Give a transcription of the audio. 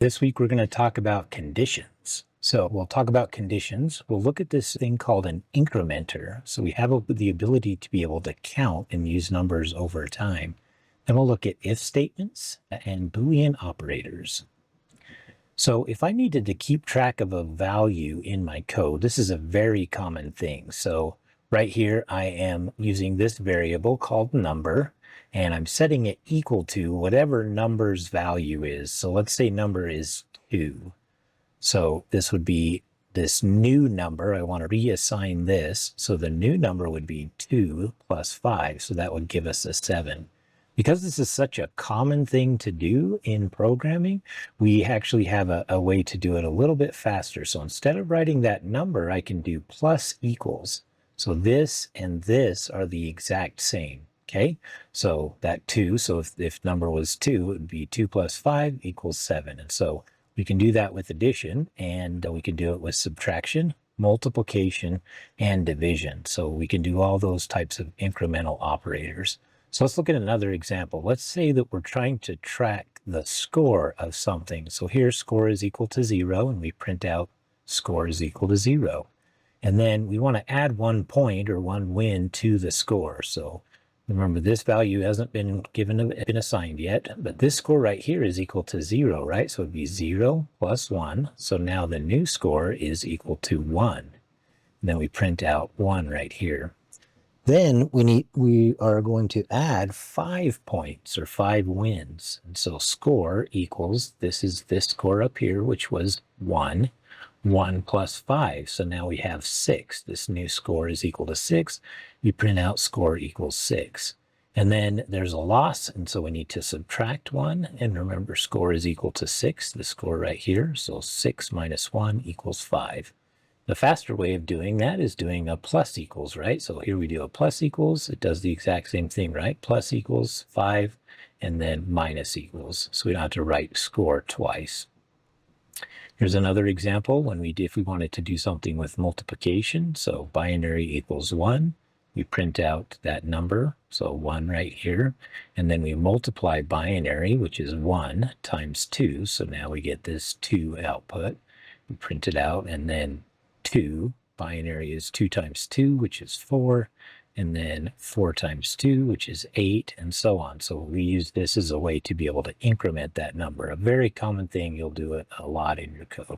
This week, we're going to talk about conditions. So we'll talk about conditions. We'll look at this thing called an incrementer. So we have the ability to be able to count and use numbers over time. Then we'll look at if statements and Boolean operators. So if I needed to keep track of a value in my code, this is a very common thing. So right here, I am using this variable called number, and I'm setting it equal to whatever number's value is. So let's say number is 2. So this would be this new number. I want to reassign this. So the new number would be 2 plus 5. So that would give us a 7. Because this is such a common thing to do in programming, we actually have a way to do it a little bit faster. So instead of writing that number, I can do plus equals. So this and this are the exact same. Okay, so that 2, so if number was 2, it would be 2 plus 5 equals 7. And so we can do that with addition, and we can do it with subtraction, multiplication, and division. So we can do all those types of incremental operators. So let's look at another example. Let's say that we're trying to track the score of something. So here score is equal to 0, and we print out score is equal to 0. And then we want to add 1 point or 1 win to the score. So remember, this value hasn't been assigned yet, but this score right here is equal to 0, right? So it'd be 0 plus 1. So now the new score is equal to 1. And then we print out 1 right here. Then we are going to add 5 points or 5 wins. And so score equals, this is this score up here, which was 1. 1 plus 5. So now we have 6. This new score is equal to 6. We print out score equals 6. And then there's a loss, and so we need to subtract 1. And remember, score is equal to 6, the score right here. So 6 minus 1 equals 5. The faster way of doing that is doing a plus equals, right? So here we do a plus equals. It does the exact same thing, right? Plus equals 5, and then minus equals. So we don't have to write score twice. Here's another example if we wanted to do something with multiplication. So binary equals 1. We print out that number, so 1 right here. And then we multiply binary, which is 1 times 2. So now we get this 2 output. We print it out, and then 2, binary is 2 times 2, which is 4, and then 4 times 2, which is 8, and so on. So we use this as a way to be able to increment that number. A very common thing, you'll do it a lot in your code.